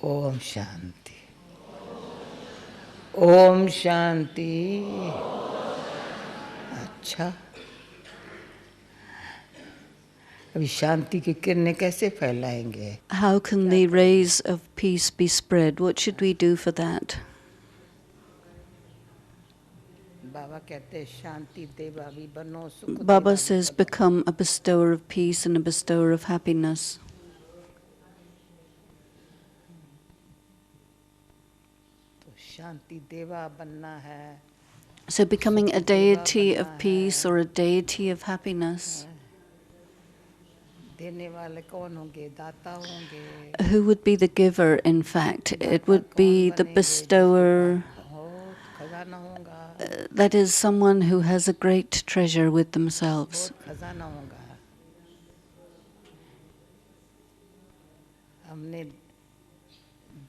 ओम शांति, ओम शांति। अच्छा, अभी शांति की किरणें कैसे फैलाएंगे? How can the rays of peace be spread? What should we do for that? बाबा कहते हैं शांति देवा भी बनो, सुख Baba says, become a bestower of peace and a bestower of happiness. तो शांति देवा बनना है. So becoming a deity of peace or a deity of happiness. देने वाले कौन होंगे? दाता होंगे. Who would be the giver, in fact? It would be the bestower. खजाना होगा. That is someone who has a great treasure with themselves. खजाना होगा. हमने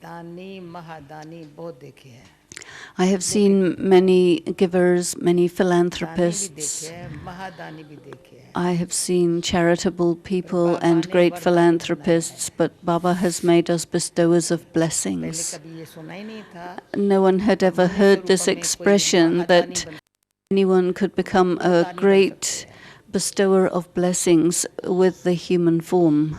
दानी महादानी बहुत देखे हैं. I have seen many givers, many philanthropists. I have seen charitable people and great philanthropists, but Baba has made us bestowers of blessings. No one had ever heard this expression that anyone could become a great bestower of blessings with the human form.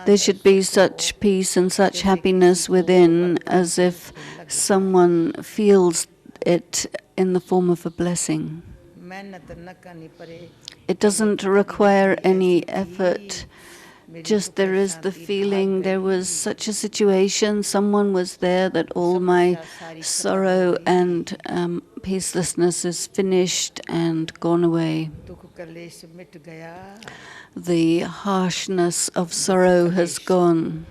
There should be such peace and such happiness within, as if someone feels it in the form of a blessing. It doesn't require any effort. Just there is the feeling there was such a situation, someone was there, that all my sorrow and peacelessness is finished and gone away. The harshness of sorrow has gone.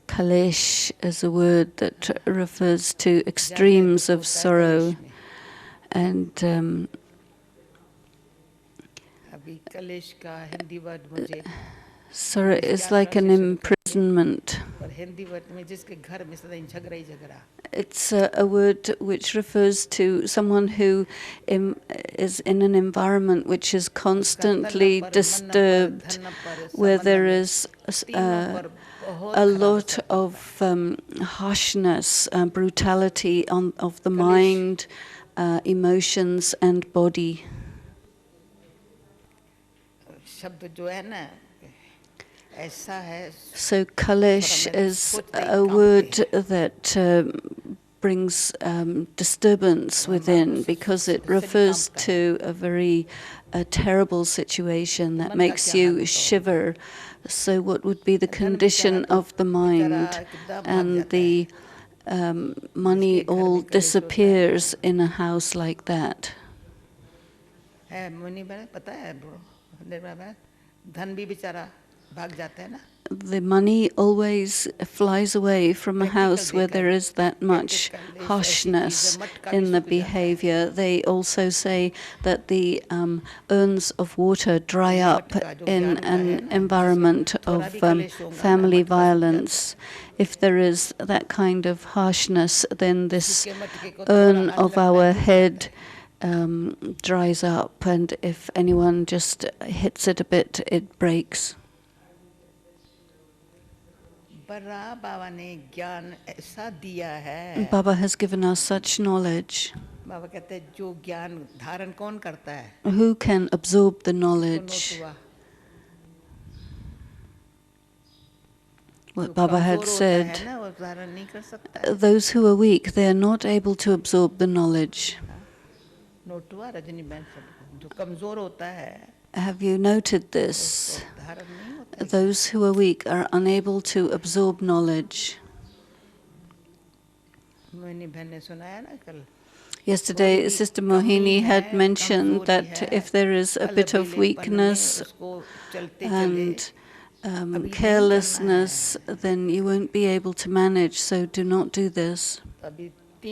Kalesh is a word that refers to extremes of sorrow, and sorrow is like an imprisonment. It's a word which refers to someone who is in an environment which is constantly disturbed, where there is a lot of harshness, brutality of the mind, emotions and body. So Kalesh is a word that brings disturbance within, because it refers to a very terrible situation that makes you shiver. So what would be the condition of the mind? And the money all disappears in a house like that. The money always flies away from a house where there is that much harshness in the behavior. They also say that the urns of water dry up in an environment of family violence. If there is that kind of harshness, then this urn of our head dries up, and if anyone just hits it a bit, it breaks. Baba has given us such knowledge. Who can absorb the knowledge? What Baba had said, those who are weak, they are not able to absorb the knowledge. Have you noted this? Those who are weak are unable to absorb knowledge. Yesterday, Sister Mohini had mentioned that if there is a bit of weakness and carelessness, then you won't be able to manage, so do not do this. So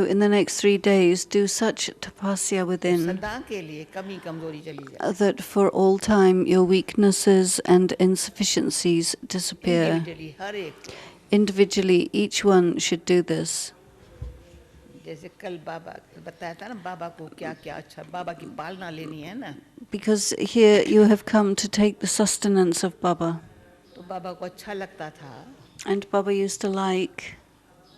in the next 3 days, do such tapasya within that for all time your weaknesses and insufficiencies disappear. Individually, each one should do this. जैसे कल बाबा बताया था ना बाबा को क्या क्या अच्छा बाबा की पालना लेनी है ना Because here you have come to take the sustenance of Baba. तो बाबा को अच्छा लगता था And Baba used to like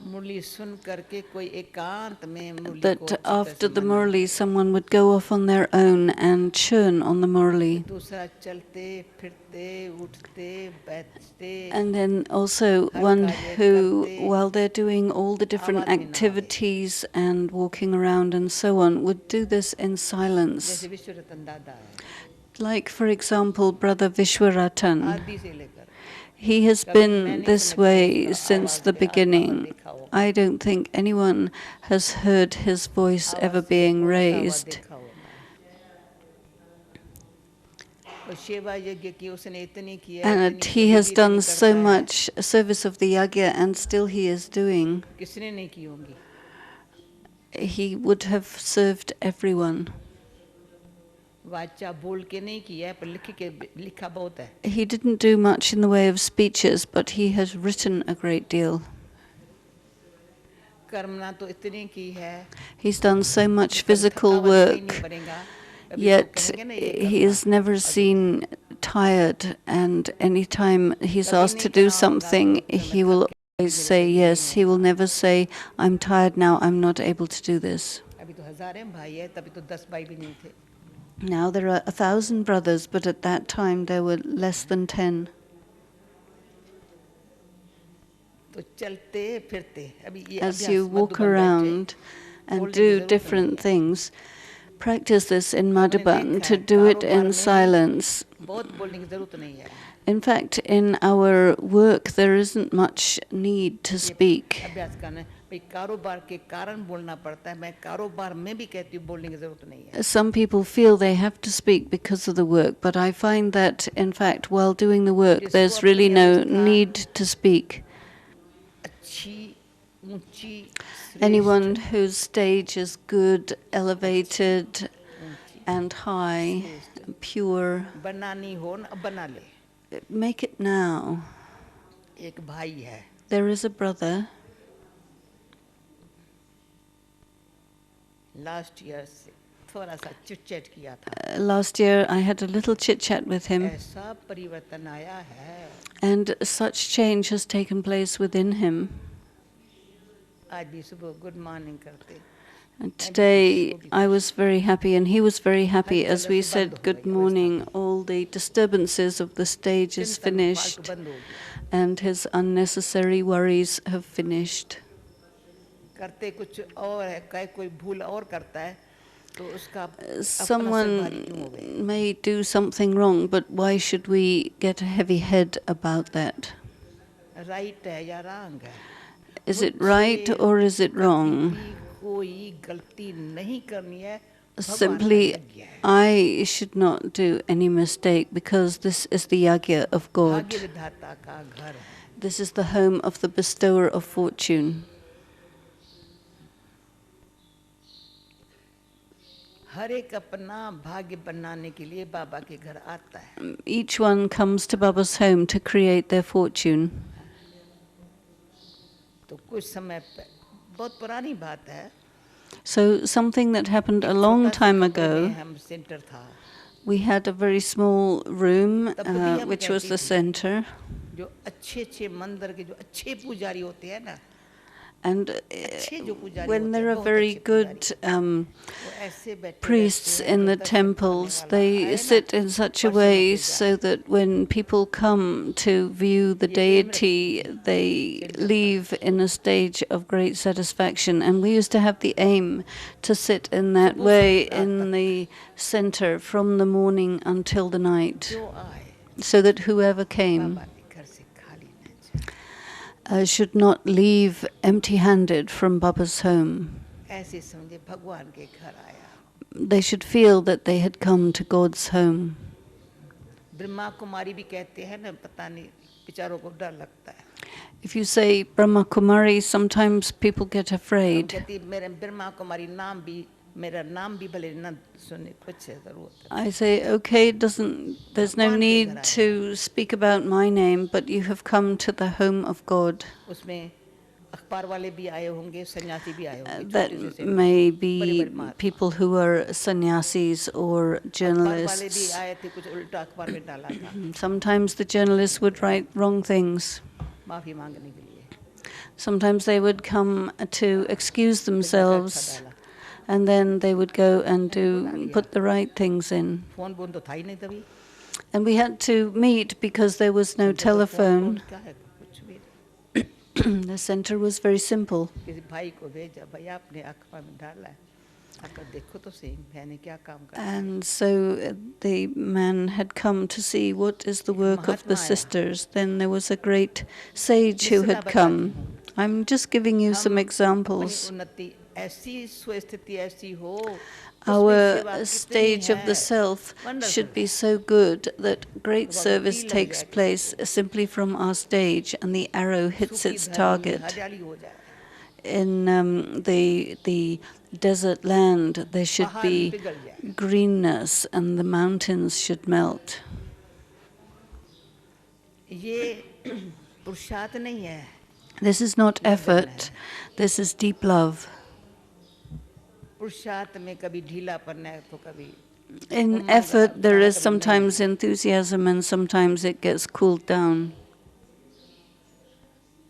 मुरली सुन करके कोई एकांत में मुरली को that अच्छी तरह after से the मनाए Murli, someone would go off on their own and churn on the Murli. दूसरा चलते फिरते उठते बैठते And then also her one कार्य who, करते while they're doing all the different आवाज में ना आवे activities and walking around and so on, would do this in silence. जैसे विश्व रतन दादा है Like, for example, Brother Vishwaratan. आदि से लेकर He has कभी मैं been नहीं this सुना कि way उसका since आवाज the में आता हुआ beginning. देखा हो I don't think anyone has heard his voice ever आवाज से being बोलता हुआ raised. देखा हो और सेवा यज्ञ की उसने इतनी की है And इतनी he has इतनी done करता so है much service of the yagya, and still he is doing. किसने नहीं की होंगी He would have served everyone. वाचा बोल के नहीं किया है पर लिखा बहुत है He didn't do much in the way of speeches, but he has written a great deal. कर्मना तो इतनी की है He's done so much कभी physical थकावट नहीं work, बनेगा कभी तो yet कहेंगे ना ये he करना is never seen tired, and anytime he's कभी asked to नहीं do कहा होगा something, तो मैं he थक will गया always मेरे say से नहीं yes. He will होगा never say, I'm tired now, I'm not able to do this. अभी तो हजारों भाई है तभी तो 10 भाई भी नहीं थे Now there are 1,000 brothers, but at that time there were less than 10. तो चलते फिरते अभी ये As अभ्यास you walk मधुबन बैठ जाए around and बोलने की do जरूरत नहीं different है things, practice this in हमने Madhuban, देखा to है do it कारोबार in में भी silence. बहुत बोलने की जरूरत नहीं है In fact, in our work, there isn't much need to ये speak. अभ्यास करना है भाई कारोबार के कारण बोलना पड़ता है मैं कारोबार में भी कहती हूँ बोलने की जरूरत नहीं है Some people feel they have to speak because of the work, but I find that, in fact, while doing the work, जिसको there's really अपनी no अवस्था need to speak. अच्छी ऊंची Anyone श्रेष्ठ whose stage is good, elevated, ऊंची and high, श्रेष्ठ pure, बनानी हो ना बना ले make it now. एक भाई है There is a brother. Last year से थोड़ा सा चिट चैट किया था Last year I had a little chit chat with him, ऐसा परिवर्तन आया है and such change has taken place within him. आज भी सुबह गुड मॉर्निंग करते And today I was very happy, and he was very happy as we said good morning. All the disturbances of the stage is चिंतन फालतू finished, बंद हो गया and his unnecessary worries have finished. करते कुछ और है कहीं कोई भूल और करता है तो उसका अपना सिर भारी क्यों हो गया Someone may do something wrong, but why should we get a heavy head about that? Right है या रॉन्ग है Is it right or is it wrong? कभी कोई गलती नहीं करनी है भगवान का Simply, यज्ञ है I should not do any mistake, because this is the yagya of God. भाग्य विधाता का घर है This is the home of the bestower of fortune. हर एक अपना भाग्य बनाने के लिए बाबा के घर आता है Each one comes to Baba's home to create their fortune. तो कुछ समय बहुत पुरानी बात है So something that happened a long छोटा सा time कमरे ago, में हम सेंटर था we had a very small room, तब बुढ़िया में which was कहती the थी, center. जो अच्छे अच्छे मंदिर के जो अच्छे पुजारी होते हैं ना And अच्छे जो पुजारी when होते there हैं are बहुत very अच्छे good पुजारी वो ऐसे बैठे priests रहते हैं in जो the दर्शन करने temples, वाला they आए ना, sit in such a प्रसन्न way होके so जाए। that when people come to view the ये deity, they leave in a stage of great satisfaction. And we used to have the aim to sit in that सुबह से way रात in तक the center from the morning until the night, जो आए so that whoever came बाबा के घर से खाली न जाए should not leave empty-handed from Baba's home. ऐसे समझे भगवान के घर आया They should feel that they had come to God's home. Brahma Kumari भी कहते हैं ना पता नहीं बेचारों को डर लगता है If you say Brahma Kumari, sometimes people get हम afraid. कहती मेरे ब्रह्मा कुमारी नाम भी मेरा नाम भी भले न सुने कुछ जरूरत है I say, okay, there's no need to speak about my name, but you have come to the home of God. उसमें अखबार वाले भी आए होंगे, सन्यासी भी आए होंगे, that छोटे से may बड़े be बड़े महात्मा। people who are sannyasis or अखबार वाले भी journalists. आए थे, कुछ उल्टा अखबार में डाला था Sometimes the journalists would write wrong things. माफी मांगने के लिए, Sometimes they would come to excuse तो जगह अच्छा themselves, डाला, and then they would go and put the right things in. Phone bone तो था ही नहीं तभी, And we had to meet because there was no तो फोन telephone. क्या है, कुछ भी The center was very simple. किसी भाई को भेजा, भाई आपने अखबार में डाला है, आकर देखो तो सही मैंने क्या काम करा। And so the man had come to see what is the work of the sisters. Then there was a great sage who had come. I'm just giving you some examples. उन्नति ऐसी स्वस्थिति ऐसी हो, Our stage of the self should be so good that great service takes place simply from our stage and the arrow hits its target. In the desert land, there should be greenness and the mountains should melt. ये पुरुषार्थ नहीं है, This is not effort, this is deep love. पुरुषार्थ में कभी ढीलापन है तो कभी In effort, there is sometimes enthusiasm and sometimes it gets cooled down.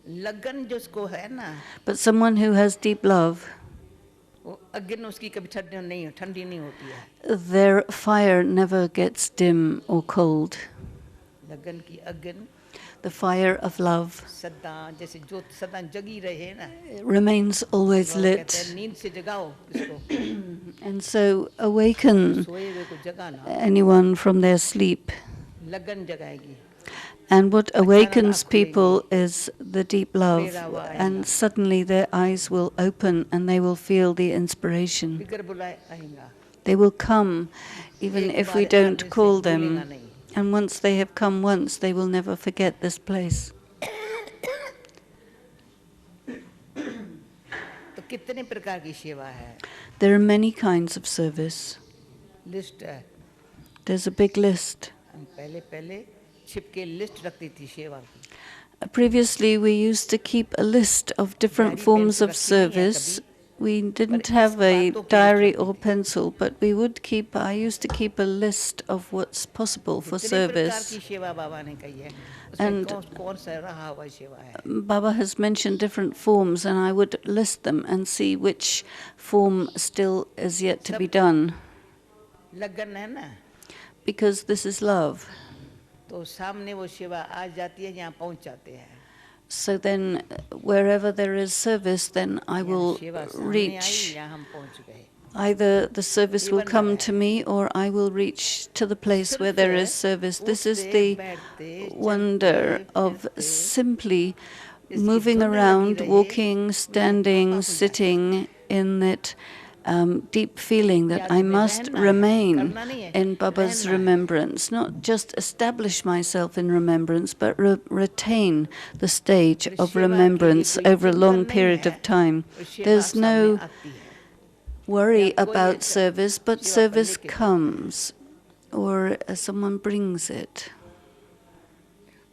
लगन जिसको है ना, But someone who has deep love, वो अग्नि उसकी कभी ठंडी नहीं होती है, their fire never gets dim or cold. लगन की अग्नि, The fire of love सदा जैसे जो सदा जगी रहे ना, remains always वो कहते lit. हैं नींद से जगाओ इसको, And so awaken सोए हुए को जगाना, anyone from their sleep. लगन जगाएगी, And what awakens people is the deep love. And suddenly their eyes will open and they will feel the inspiration. बिगर बुलाए आएगा, They will come even if we don't call them. And once they have come once, they will never forget this place. तो कितने प्रकार की सेवा है, There are many kinds of service. List है, There's a big list. हम पहले छिप के लिस्ट रखती थी सेवा की, Previously, we used to keep a list of different forms of service. We didn't have a diary or pencil, but I used to keep a list of what's possible for कितने प्रकार service. की सेवा बाबा ने कही है, And उसमें कौन सा रहा हुआ सेवा है, Baba has mentioned different forms, and I would list them and see which form still is yet to be done, लगन है ना, because this is love. तो सामने वो सेवा आ जाती है, यहाँ पहुँच जाते हैं, So then, wherever there is service, then I will सेवा सामने आई, reach. यहाँ हम पहुँच गए, Either the service will come to me or I will reach to the place where there is service. This is the wonder of simply moving around, walking, standing, sitting in that deep feeling that I must remain in Baba's remembrance, not just establish myself in remembrance, but retain the stage of remembrance over a long period of time. There's no worry about service, but service comes, or someone brings it.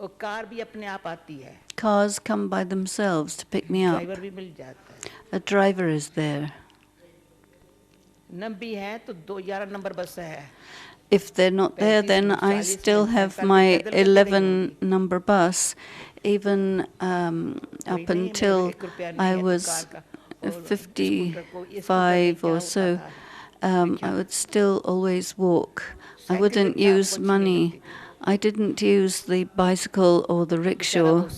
और car भी अपने आप आती है, Cars come by themselves to pick me up. Driver भी मिल जाता है, A driver is there. Nambi है तो 11 नंबर बस है, If they're not there, then I still have my 11 number bus, even up until I was 55 or so. I would still always walk. I wouldn't use money. I didn't use the bicycle or the rickshaw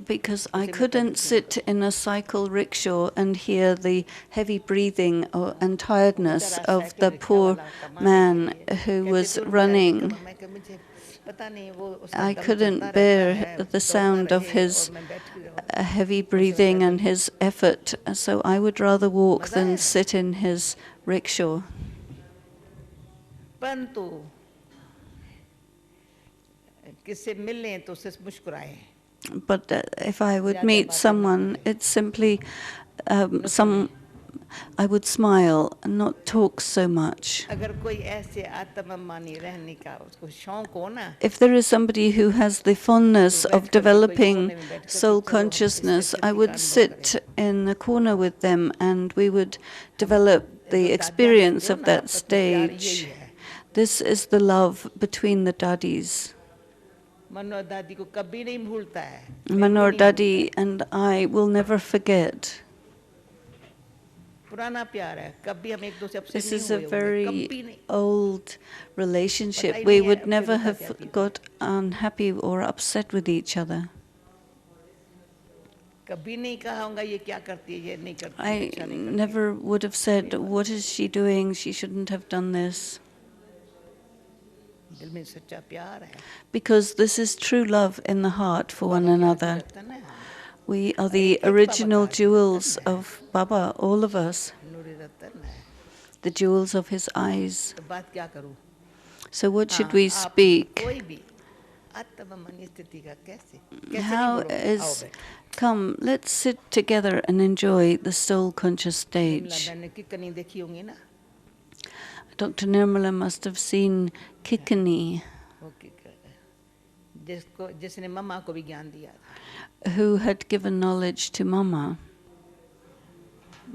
because I couldn't sit in a cycle rickshaw and hear the heavy breathing and tiredness of the poor man who was running. I couldn't bear the sound of his heavy breathing and his effort, so I would rather walk than sit in his rickshaw. मुस्कुराए, But if I would meet someone, it's simply I would smile and not talk so much. अगर कोई ऐसे आत्मअभिमानी रहने का उसको शौक हो ना, If there is somebody who has the fondness of developing soul consciousness, I would sit in the corner with them and we would develop the experience of that stage. This is the love between the dadis. मनोहर दादी को कभी नहीं भूलता है. Manor Dadi and I will never forget. पुराना प्यार है, कभी हम एक दूसरे से अपसेट This नहीं is a हुए होंगे, very कभी नहीं. old relationship. We would never have got unhappy or upset with each other. कभी नहीं कहा होगा ये क्या करती है, ये नहीं करती, I अच्छा नहीं करती. never would have said, what is she doing? She shouldn't have done this. दिल में सच्चा प्यार है. Because this is true love in the heart for one another. रतन है, We are the original jewels of Baba, all of us, नूरी रतन है. the jewels of his eyes. तो बात क्या करूं? So what should हाँ, we आप speak? कोई भी आत्मअभिमानी स्थिति का कैसे नहीं How बोलोगे? आओ is... बैठो. Come, let's sit together and enjoy the soul-conscious stage. बहन ने कितनी देखी होंगी ना, Dr. Nirmala must have seen Kikani, वो जिसने मम्मा को भी ज्ञान दिया था. who had given knowledge to Mama.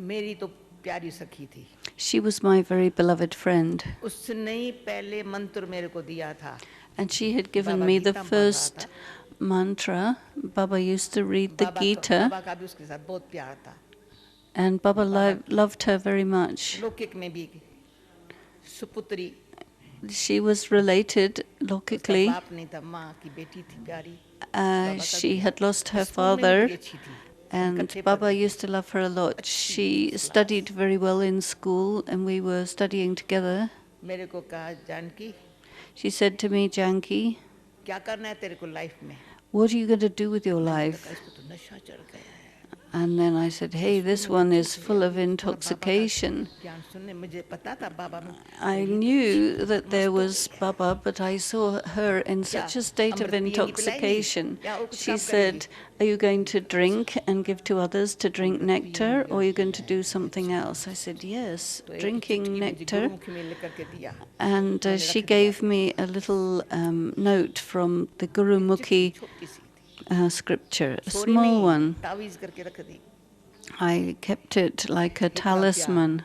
मेरी तो प्यारी सखी थी. She was my very beloved friend, उसने ही पहले मंत्र मेरे को दिया था. and she had given Baba me the Gita पढ़ रहा first था. mantra. Baba used to read the Gita, बाबा का भी उसके साथ बहुत प्यार था. and Baba loved her very much. लौकिक में भी सुपुत्री, She was related उसका logically. बाप नहीं था, माँ की बेटी थी प्यारी. She had lost her school में भी father, बड़ी अच्छी थी. and इकट्ठे Baba पढ़ते. used to love her a lot. She studied very well in school, and we were studying together. मेरे को कहा, Janaki She said to me, Janki, क्या करना है तेरे को लाइफ में? what are you going to do with your मैंने life? कहा, इसको तो नशा चढ़ गया है. And then I said, hey, this one is full of intoxication. ज्ञान सुनने मुझे पता था बाबा में. I knew that there was Baba, but I saw her in such a state of intoxication. She said, are you going to drink and give to others to drink nectar, or are you going to do something else? I said, yes, drinking nectar. And she gave me a little note from the Guru Mukhi scripture, a small one. तावीज़ करके रख दी. I kept it like a talisman.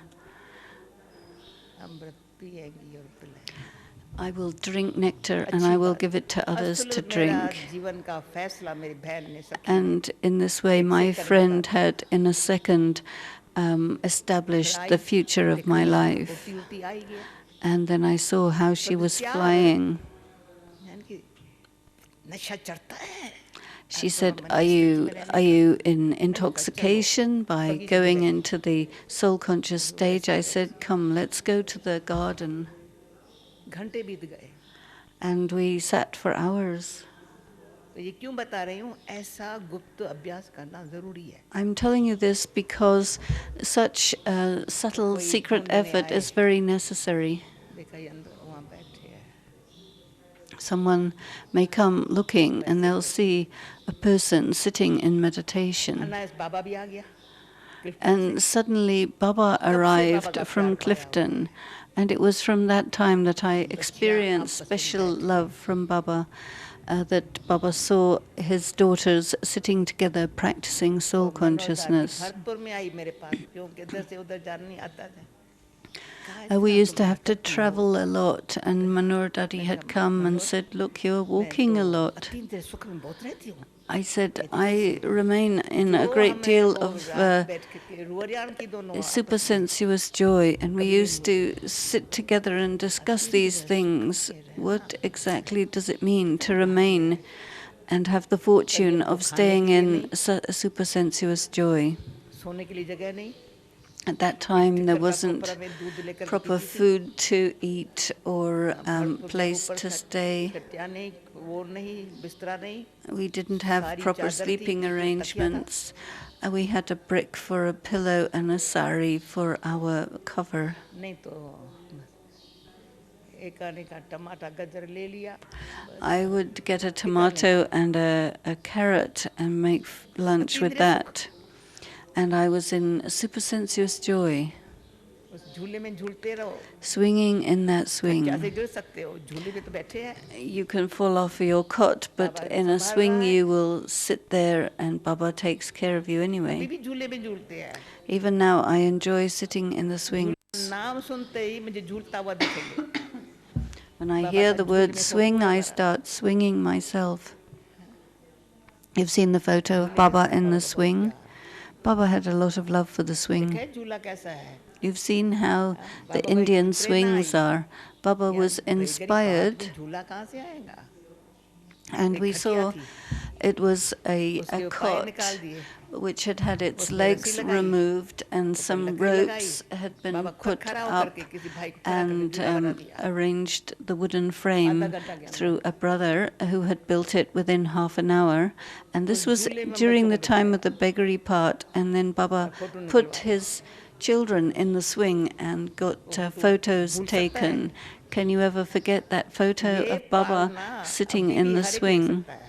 अमृत पिएंगी और पिलाएंगी. I will drink nectar and I will give it to others to drink. जीवन का फैसला मेरी बहन ने सखी. And in this way, my friend had, in a second, established the future of my life. उल्टी आई गया. And then I saw how she was flying. Janaki नशा चढ़ता है. She said, are you in intoxication by going into the soul-conscious stage? I said, come, let's go to the garden. घंटे बीत गए. And we sat for hours. तो ये क्यों बता रही हूँ, ऐसा गुप्त अभ्यास करना जरूरी है. I'm telling you this because such subtle secret effort is very necessary. देखा ये अंदर वहाँ बैठे हैं. Someone may come looking and they'll see a person sitting in meditation. अनायास बाबा भी आ गया. And suddenly Baba arrived from Clifton, and it was from that time that I experienced special love from Baba, that Baba saw his daughters sitting together practicing soul consciousness. Bharatpur में आई मेरे पास, क्योंकि इधर से उधर जाना नहीं आता था. We used to have to travel a lot, and Manor Dadi had come and said, look, you're walking a lot. तीन तेरे सुख में बहुत रहती हूँ. I said, I remain in a great deal of supersensuous joy, and we used to sit together and discuss these things. What exactly does it mean to remain and have the fortune of staying in supersensuous joy? सोने के लिए जगह नहीं. At that time, there wasn't proper food to eat or place to stay. We didn't have proper sleeping arrangements. We had a brick for a pillow and a sari for our cover. I would get a tomato and a carrot and make lunch with that. And I was in supersensuous joy, उस झूले में झूलते रहो, swinging in that swing. कैसे गिर सकते हो, झूले पे तो बैठे हैं, You can fall off your cot, but Baba in a संभाल swing रहा है, you will sit there and Baba takes care of you अभी anyway. भी झूले में झूलते हैं, Even now I enjoy sitting in the swing. नाम सुनते ही मुझे झूलता हुआ दिखेंगे, When I Baba hear का the झूल word में सब swing, पूरा I भरा। start swinging myself. You've seen the photo of झूले Baba में in the बहुत swing. प्यार। Baba had a lot of love for the swing. देखे झूला कैसा है, You've seen how Baba the को एक Indian Prerna swings I, are. Baba यार was गरीब पहाड़ inspired, में झूला कहाँ से आएगा, and एक we खटिया saw थी, it was a उसके पाय cot निकाल दिए, which had had its उसमें रस्सी legs लगाई, removed and ऊपर some लकड़ी लगाई, ropes had been बाबा खुद put खड़ा होकर up के किसी भाई को खड़ा करके and झूला बना दिया, arranged the wooden आधा frame घंटा गया through a brother who had built it within half an hour. And this उस was झूले में during बच्चों the को time बिठाया, of the beggary part, and then Baba और फोटो put निकलवाए, his children in the swing and got वो photo photos भूल सकता है, taken. Can you ever forget that photo ये of Baba पालना sitting अभी in भी the हर एक ले swing? सकता है,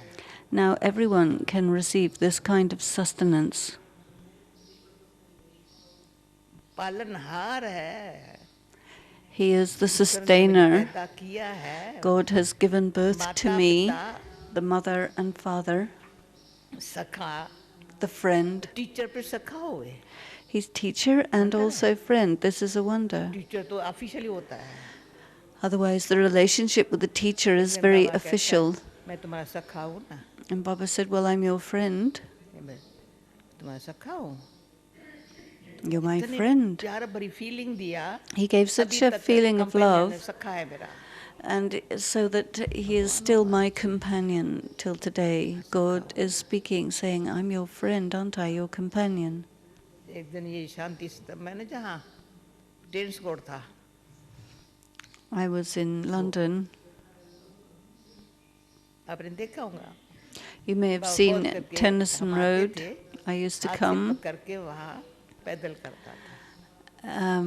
Now everyone can receive this kind of sustenance. पालनहार है, He is the ईश्वर ने मुझे sustainer. पैदा किया है, God has given birth to माता me, पिता the mother and father, सखा, the friend. टीचर पे सखा हुए, He's teacher and also friend. This is a wonder. Teacher तो ऑफिशियली होता है, Otherwise, the relationship with the teacher is लेकिन very बाबा कहता है, official. मैं तुम्हारा सखा हूँ ना, And Baba said, well, I'm your friend. मैं तुम्हारा सखा हूँ, You're my इतनी friend. प्यार भरी फीलिंग दिया, He gave अभी such a तक feeling of companion है, love, सखा है मेरा, and so that he is still my companion till today. God is speaking, saying, I'm your friend, aren't I, your companion? एक दिन ये शांति मैंने जहाँ टेनिस कोर्ट था, I was in London. आपने देखा होगा, You may have बहुत seen करके Tennyson हम आते Road. थे, I used to हाथ से come. पकड़ के वहाँ पैदल करता था,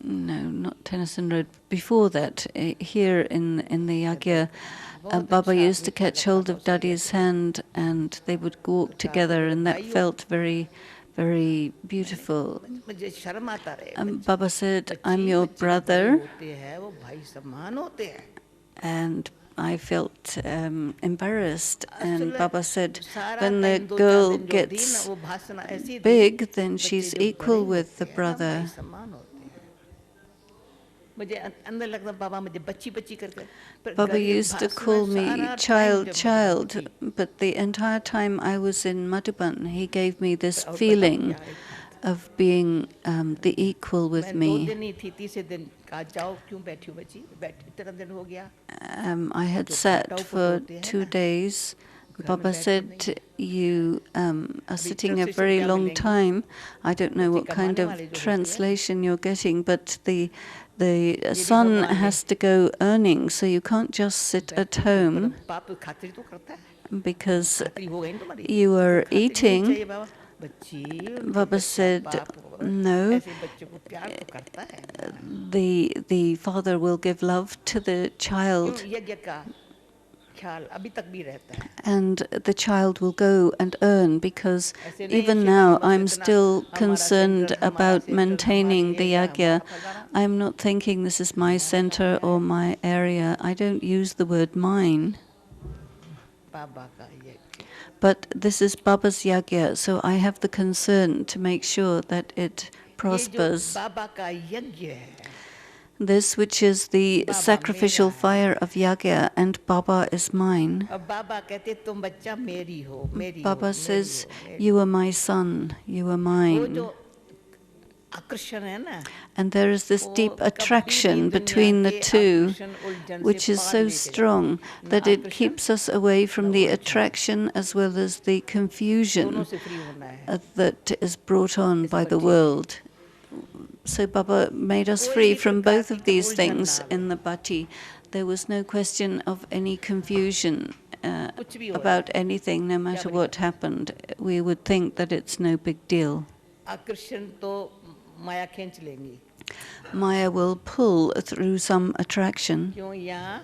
No, not Tennyson Road. Before that, here in the Yagya, Baba used to catch hold of Dadi's hand and they would walk together, and that felt very, very beautiful. मुझे शर्म आता रहे, Baba said, I'm बच्ची your बच्ची को बड़े brother, होते हैं, वो भाई समान होते हैं, and I felt embarrassed. And असल Baba said, सारा when टाइम the 2-4 girl दिन जो थी ना, gets वो भाषण ऐसी थी, big, then बच्चे she's जो बड़े equal with the होते हैं ना, भाई brother. समान होते हैं, मुझे अंदर लगता बाबा मुझे बच्ची बच्ची करके, पर Baba गरीब used to भाषण call me सारा टाइम child, जब child, थी, but the entire time I was in Madhuban, he gave me this और बताऊं feeling क्या एक बात, of being the equal with मैं 2 me. दिन ही थी, तीसरे दिन कहा जाओ क्यों बैठी हो बच्ची, बैठ इतना दिन हो गया, I had जो sat खाटाऊ for होते हैं 2 ना, days. घर में Baba बैठो नहीं, said, you are sitting a translation very क्या long मिलेंगी, time. I don't know बच्ची what kind कमाने of वाली जो होती है, translation you're getting, but the ये भी son भगवान ने has to go earning, so you can't just sit at बैठो, home बाप खातिरी तो करता है, because खातिरी हो गई ना तुम्हारी, you are खातिरी नहीं eating. चाहिए बाबा, बच्ची उनका Baba बच्चा said, बाप no, ऐसे बच्चों को प्यार तो करता है ना, the father will give love to the क्यों child, यज्ञ का ख्याल अभी तक भी रहता है, and the child will go and earn, because ऐसे नहीं even शिव now जी बस I'm इतना still हमारा concerned centre about maintaining the हमारी yagya. हमारा फलाना, I'm not thinking this is my center or my area. I don't use the word mine. बाबा का ये, But this is Baba's yagya, so I have the concern to make sure that it ये जो prospers. बाबा का यज्ञ है, This, which is the Baba sacrificial मेरा है, fire of yagya, and Baba is mine. अब बाबा कहते तुम बच्चा मेरी हो, मेरी हो, Baba मेरी says, हो, मेरी you are my son, you are वो mine. जो आकर्षण है ना, And there is this वो deep कभी भी attraction दुनिया between the के two, आकर्षण उलझन से which is पार so लेके जाता, strong ना that it आकर्षण keeps us away ना from the उलझन, attraction as well as the दोनों confusion से फ्री होना है, that is brought on इस by the बच्चे से, world. So Baba made us कोई free भी from प्रकार both की of these उलझन ना things आवे, in the bhatti. There was no question of any confusion कुछ भी हो about जाए, anything, no क्या matter बड़ी what बात, happened. We would think that it's no big deal. आकर्षण तो माया खींच लेंगी, Maya will pull through some attraction. क्यों यहाँ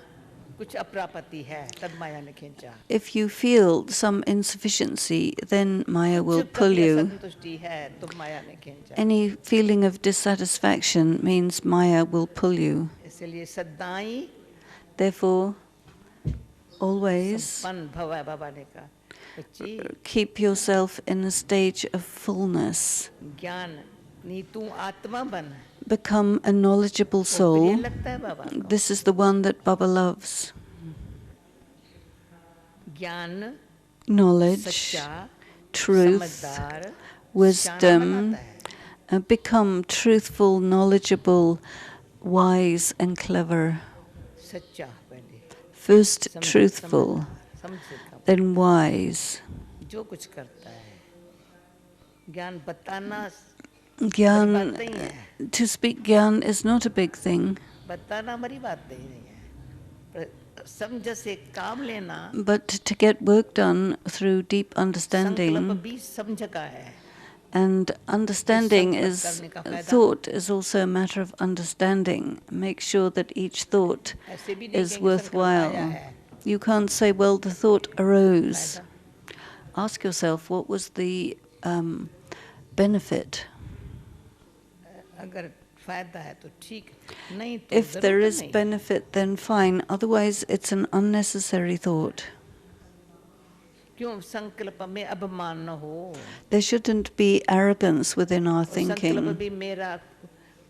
कुछ अप्रापति है तब माया ने खींचा. If you feel some insufficiency, then Maya will कुछ pull कभी you. असंतुष्टि है तो माया ने खींचा. Any feeling of dissatisfaction means Maya will pull you. इसलिए सदाई Therefore, always संपन्न भव है बाबा ने कहा. बच्ची keep yourself in a stage of fullness. ज्ञान नी तू आत्मा बन. Become a knowledgeable वो प्रिय soul. लगता है बाबा को. This is the one that Baba loves. ज्ञान Knowledge, सच्चा truth, समझदार शाना wisdom, बनाता है. become truthful, knowledgeable, wise and clever. सच्चा पहले First समझ- truthful, समझेगा then wise. जो कुछ करता है. ज्ञान बताना Gyan, बात नहीं है. to speak Gyan is not a big thing, बताना हमारी बात नहीं है. पर समझ से काम लेना but to get work done through deep संकल्प understanding, भी समझ का है. and understanding संकल्प is, करने का फायदा. thought is also a matter of understanding. Make sure that each thought ऐसे भी नहीं is कहेंगे संकल्प आया worthwhile. है. You can't say, well, the thought arose. फायदा. Ask yourself, what was the benefit? अगर फायदा है तो ठीक, नहीं तो If there जरूरत is नहीं. benefit, then fine. Otherwise, it's an unnecessary thought. क्यों संकल्प में अभिमान न हो. There shouldn't be arrogance within our संकल्प thinking. भी मेरा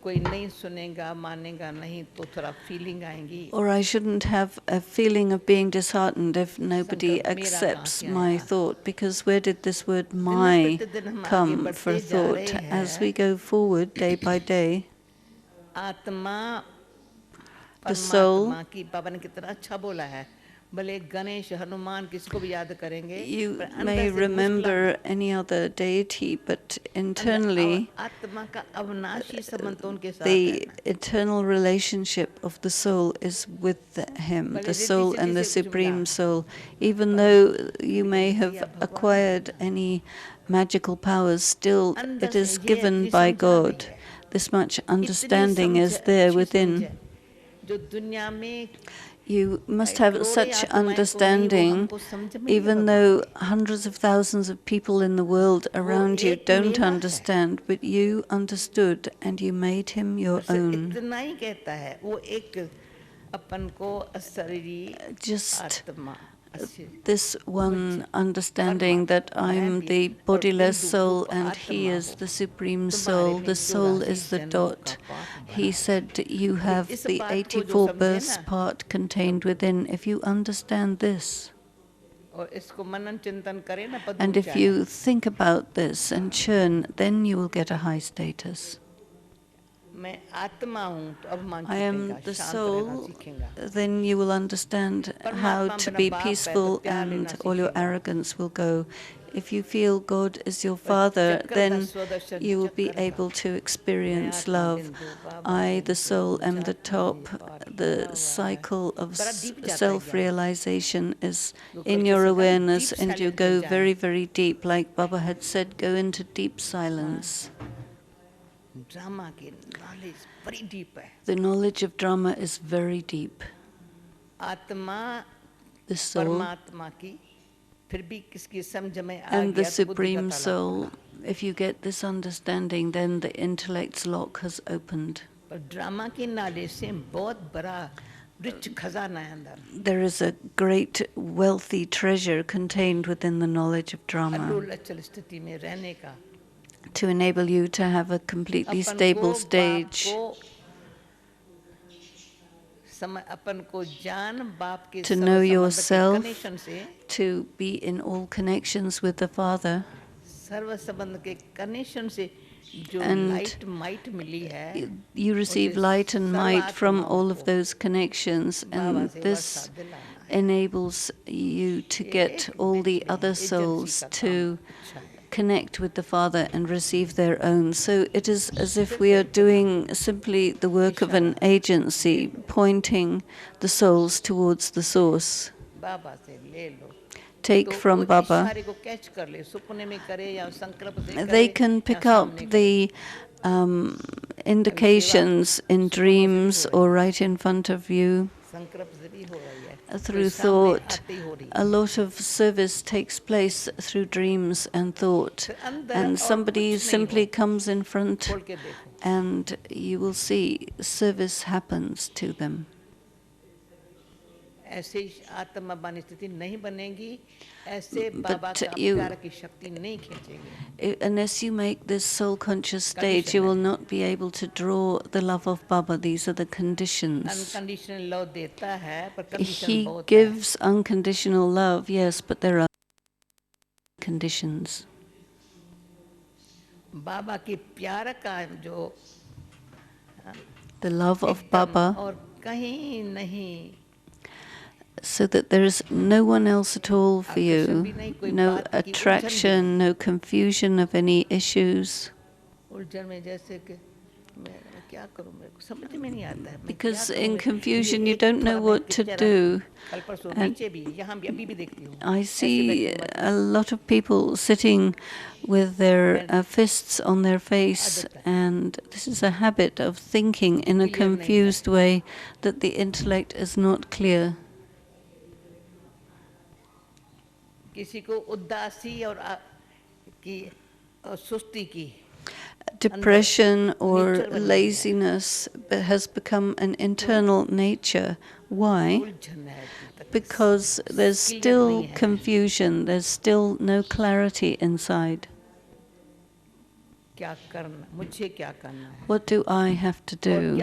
कोई नहीं सुनेगा मानेगा नहीं तो थोड़ा फीलिंग आएंगी. Or I shouldn't have a feeling of being disheartened if nobody संकल्प मेरा accepts कहाँ से my आया? thought, because where did this word my प्रतिदिन हम आगे come बढ़ते for जा thought? रहे As हैं. we go forward day by day, आत्मा The soul- परमात्मा की बाबा ने कितना अच्छा बोला है. भले गणेश हनुमान किसको भी याद करेंगे you पर अंदर may से remember any other deity, but internally, आत्मा का अविनाशी संबंध तो उनके साथ the है. eternal relationship of the soul is with him, the soul and the supreme soul. Even though you may have acquired any magical powers, still it is given by God. This much understanding is there within. जो दुनिया में You must have such understanding, even though hundreds of thousands of people in the world around you don't understand, but you understood and you made him your own. इतना ही कहता है वो एक अपन को अशरीरी Just आत्मा this one understanding that I'm the bodiless soul and he is the supreme soul. The soul is the dot. He said you have the 84 births part contained within. If you understand this, और इसको मनन चिंतन करें ना पद and if you think about this and churn, then you will get a high status. मैं आत्मा हूँ तो अभिमान I am छूटेगा, the शांत रहना soul, सीखेगा. then you will understand how to be peaceful and all your arrogance will go. If you feel God is your Father, then you will be able to experience love. I, the soul, am the top. The cycle of self-realization is in your awareness, and you go very, very deep. Like Baba had said, go into deep silence. Drama की knowledge बड़ी deep है. The knowledge of drama is very deep. आत्मा The soul परमात्मा की फिर भी किसकी समझ में आ and the गया तो बुद्धि का Supreme ताला Soul, if you get this understanding, then the intellect's lock has opened. खुला. पर ड्रामा की नॉलेज से बहुत बड़ा रिच खजाना है अंदर. There is a great wealthy treasure contained within the knowledge of drama अल्लुल अचल स्थिति में रहने का. to enable you to have a completely upon stable को stage, बाप को समय अपन को जान बाप के to सर्व know संबंध के yourself, कनेक्शन से to be in all connections with the Father. सर्व संबंध के कनेक्शन से जो And लाइट माइट मिली है You receive light and might from all of those connections, and this enables you to get all the other souls to connect with the Father and receive their own. So it is as if we are doing simply the work of an agency, pointing the souls towards the source. बाबा से ले लो. Take तो from वो Baba. इशारे को catch कर ले, सपने में करे या संकल्प से करे They can या pick up सामने करे. the indications in dreams or right in front of you. संकल्प से भी हो रही है. through thought. A lot of service takes place through dreams and thought. And somebody simply comes in front and you will see service happens to them. But unless you make this soul-conscious state, you will not be able to draw the love of Baba. These are the conditions. He gives unconditional love, yes, but there are conditions. The love of Baba, so that there is no one else at all for you, no attraction, no confusion of any issues. Because in confusion you don't know what to do. And I see a lot of people sitting with their fists on their face, and this is a habit of thinking in a confused way, that the intellect is not clear. Depression or laziness has become an internal nature. Why? Because there's still confusion, there's still no clarity inside. What do I have to do?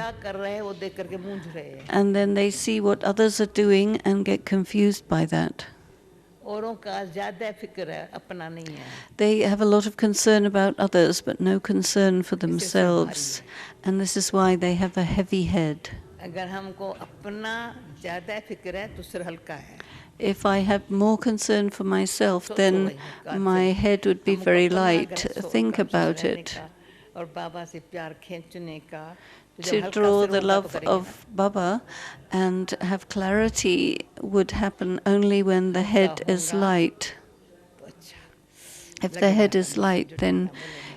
And then they see what others are doing and get confused by that. They have a lot of concern about others, but no concern for themselves. And this is why they have a heavy head. If I have more concern for myself, then my head would be very light. Think about it. To draw the love of Baba and have clarity would happen only when the head is light. If the head is light, then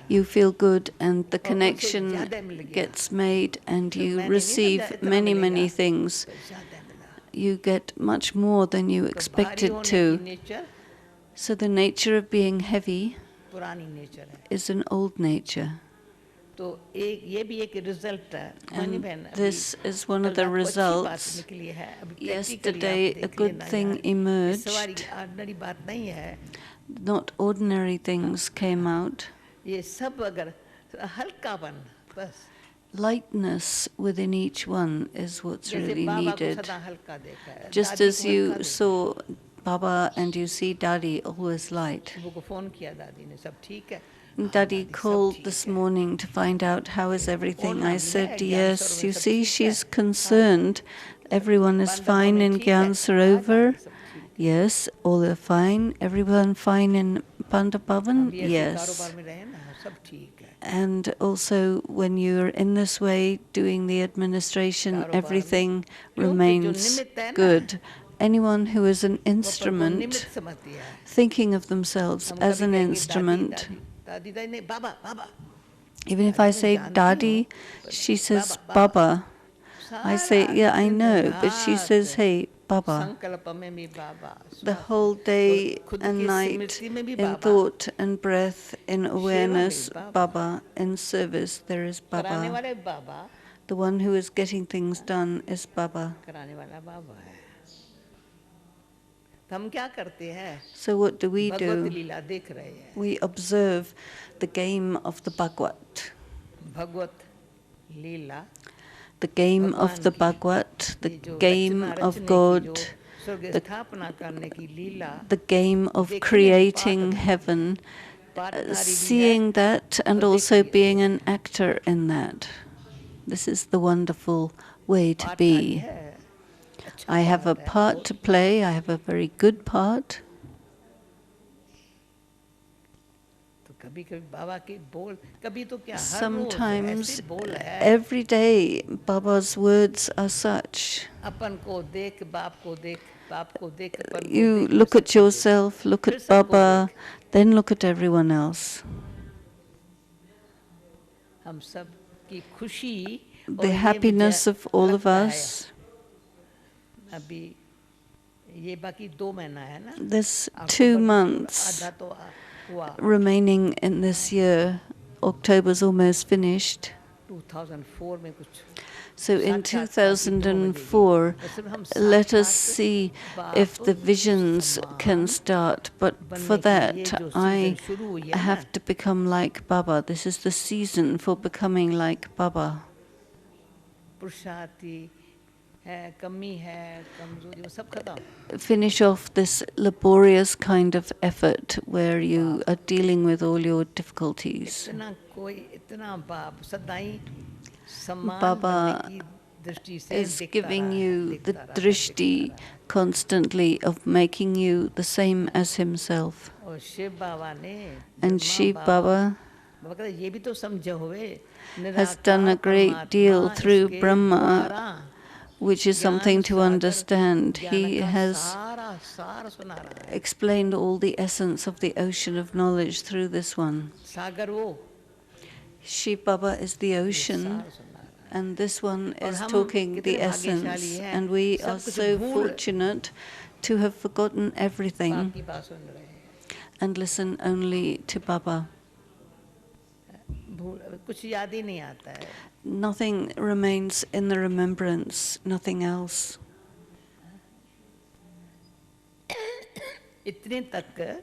you feel good and the connection gets made and you receive many, many things. You get much more than you expected to. So the nature of being heavy is an old nature. And this is one of the results. Yesterday, a good thing emerged. Not ordinary things came out. Lightness within each one is what's really needed. Just as you saw Baba and you see Dadi always light. Dadi called this morning to find out how is everything. I said, yes, you see, she's concerned. Everyone is fine in Gyan Sarovar? Yes, all are fine. Everyone fine in Pandapavan? Yes. And also, when you're in this way doing the administration, everything remains good. Anyone who is an instrument, thinking of themselves as an instrument, even if I say Dadi, she says Baba. I say, yeah, I know, but she says, hey, Baba. The whole day and night in thought and breath, in awareness, Baba. In service, there is Baba. The one who is getting things done is Baba. So what do? We observe the game of the Bhagwat. The game of the Bhagwat, the game of God, the game of creating heaven, seeing that and also being an actor in that. This is the wonderful way to be. I have a part to play, I have a very good part. Sometimes, every day, Baba's words are such. You look at yourself, look at Baba, then look at everyone else. The happiness of all of us. ये बाकी 2 महीना है ना, There's 2 months आधा तो हुआ, remaining in this year. October's almost finished. 2004 में कुछ So in साक्षात्कार की 2 बजेगी, 2004, तो सिर्फ हम let us साक्षात see बाप if the visions can समान start. But for बनने के that, लिए जो I सीजन शुरू हुई है ना, have to become like Baba. This is the season for becoming like Baba. पुरुषार्थी है, कमी है, कमजोरी, वो सब खत्म. Finish off this laborious kind of effort where you are dealing with all your difficulties. इतना कोई इतना बाप सदाई समान बनने Baba की दृष्टि से is देखता giving रहा है, you the देखता रहा है, drishti देखता रहा है. constantly of making you the same as himself. और शिव बाबा ने And Brahma Shiv Baba Baba बाबा कहते ये भी तो समझे हुए, has done a निराकार great deal परमात्मा through इसके Brahma, द्वारा which is ज्ञान something to सागर understand. ज्ञान He का has सारा सार सुना रहा है. explained all the essence of the ocean of knowledge through this one. सागर वो Shiv Baba is the ये ocean, सार सुना रहा है. and this one और is हम talking the कितने भाग्यशाली essence. हैं, And we are सब कुछ so भूल fortunate to have forgotten everything बाप की बात सुन रहे हैं. and listen only to Baba. कुछ याद ही नहीं आता है. Nothing remains in the remembrance, nothing else. इतने तक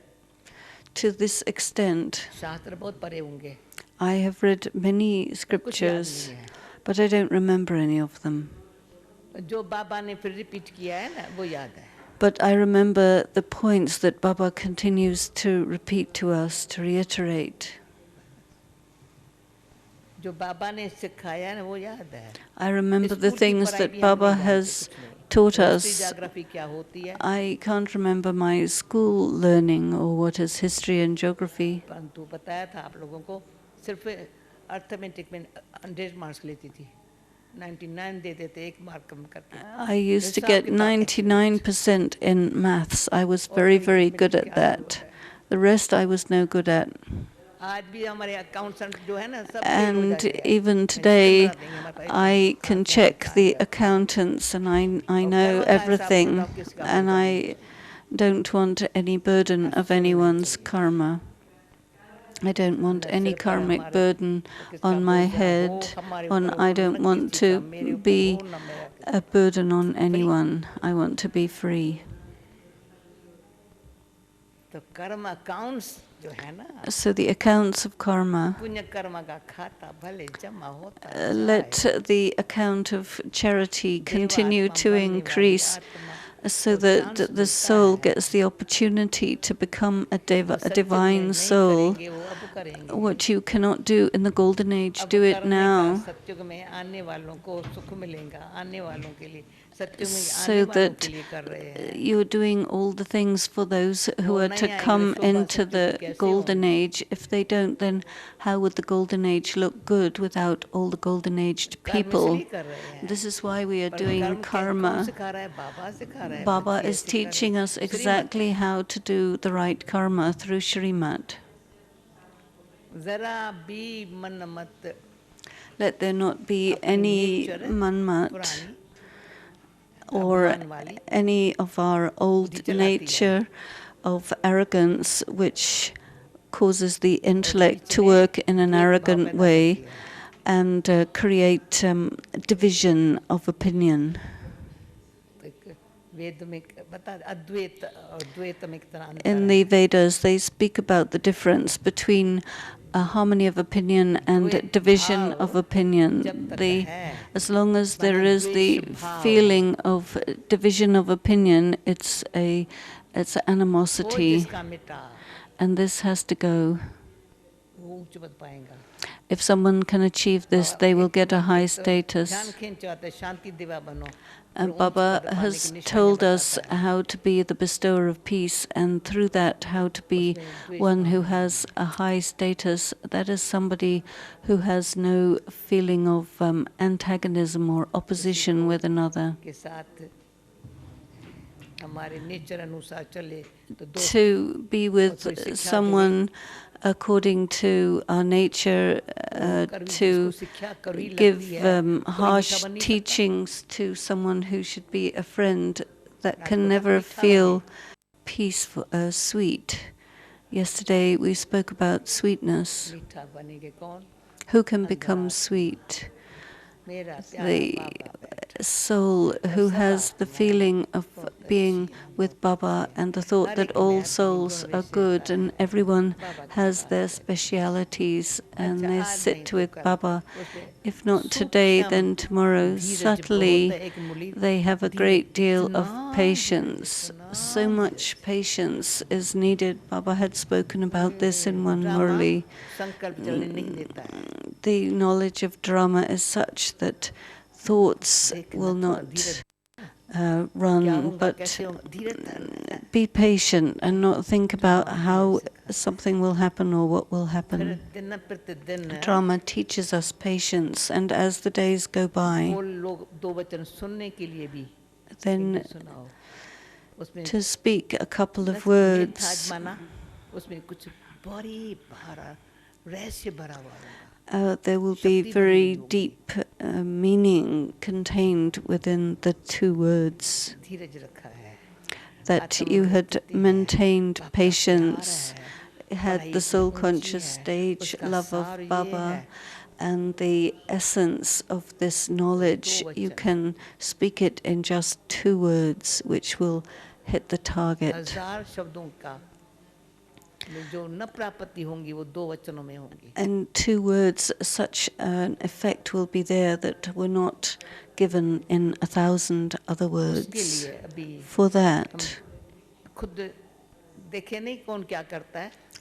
To this extent, शास्त्र बहुत पढ़े होंगे, I have read many कुछ याद scriptures, नहीं है. but I don't remember any of them. जो बाबा ने फिर रिपीट किया है ना, वो याद है. But I remember the points that Baba continues to repeat to us, to reiterate. जो बाबा ने सिखाया है ना, वो याद है. I remember the स्कूल की things पढ़ाई that भी हम Baba नहीं जानते, has कुछ नहीं. taught history us. ज्योग्राफी क्या होती है, I can't remember my school learning or what is history and geography. परंतु बताया था आप लोगों को, सिर्फ अर्थमेटिक में 100 मार्क्स लेती थी, 99 देते थे, 1 मार्क कम करके. I used to get 99% in maths. I was very, very good at that. The rest I was no good at. आज भी हमारे अकाउंटेंट जो है ना, सब फेल हो And जाते हैं. even today, I can check the accountants and I know everything, and I don't want any burden of anyone's karma. I don't want any karmic burden on my head, I don't want to be a burden on anyone. I want to be free. तो कर्म accounts जो है ना, So the accounts of karma, पुण्य कर्म का खाता भले जमा होता है. let the account of charity continue to increase so that the soul gets the opportunity to become a divine soul. What you cannot do in the golden age, do it now, सत्युग में आने वालों को सुख मिलेगा, आने वालों के लिए सत्युग में so आने वालों that के लिए कर रहे हैं. you're doing all the things for those who are to come into the golden age. If they don't, then how would the golden age look good without all the golden aged people? This is why we are doing karma. Baba is teaching us exactly how to do the right karma through Shrimat. Let there not be any manmat or any of our old nature of arrogance which causes the intellect to work in an arrogant way and create division of opinion. In the Vedas, they speak about the difference between harmony of opinion and division of opinion. As long as there is the feeling of division of opinion, it's animosity, and this has to go. If someone can achieve this, they will get a high status. And Baba has told us how to be the bestower of peace, and through that how to be one who has a high status. That is somebody who has no feeling of antagonism or opposition with another. To be with someone according to our nature, to give harsh teachings to someone who should be a friend, that can never feel peaceful, sweet. Yesterday we spoke about sweetness. मीठा बनेंगे कौन? Who can become sweet? मेरा प्यारा The बाबा बैठा soul who has the feeling of being with Baba and the thought that all souls are good and everyone has their specialities and they sit with Baba. If not today, then tomorrow. Subtly, they have a great deal of patience. So much patience is needed. Baba had spoken about this in one Murli. संकल्प चलने नहीं देता है. The knowledge of drama is such that thoughts will not run, but be patient and not think about how something will happen or what will happen. Drama teaches us patience, and as the days go by, then to speak a couple of words, there will be very deep meaning contained within the two words. That you had maintained patience, had the soul conscious stage, love of Baba, and the essence of this knowledge. You can speak it in just two words, which will hit the target. And two words, such an effect will be there that were not given in 1,000 other words. For that,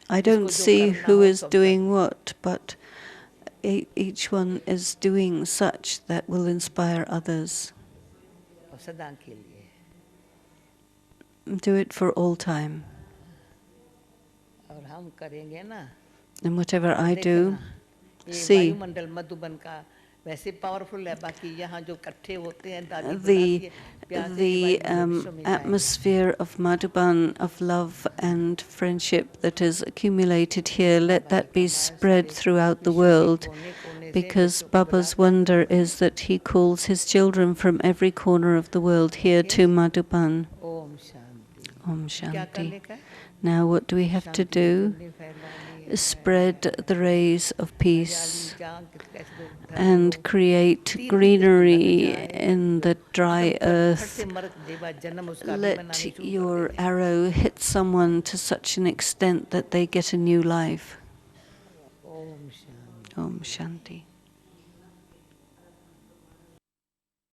I don't see who is doing what, but each one is doing such that will inspire others. Do it for all time. And whatever I do, see, the atmosphere of Madhuban, of love and friendship that is accumulated here, let that be spread throughout the world, because Baba's wonder is that he calls his children from every corner of the world here to Madhuban. Om Shanti. Now what do we have to do? Spread the rays of peace and create greenery in the dry earth. Let your arrow hit someone to such an extent that they get a new life. Om Shanti.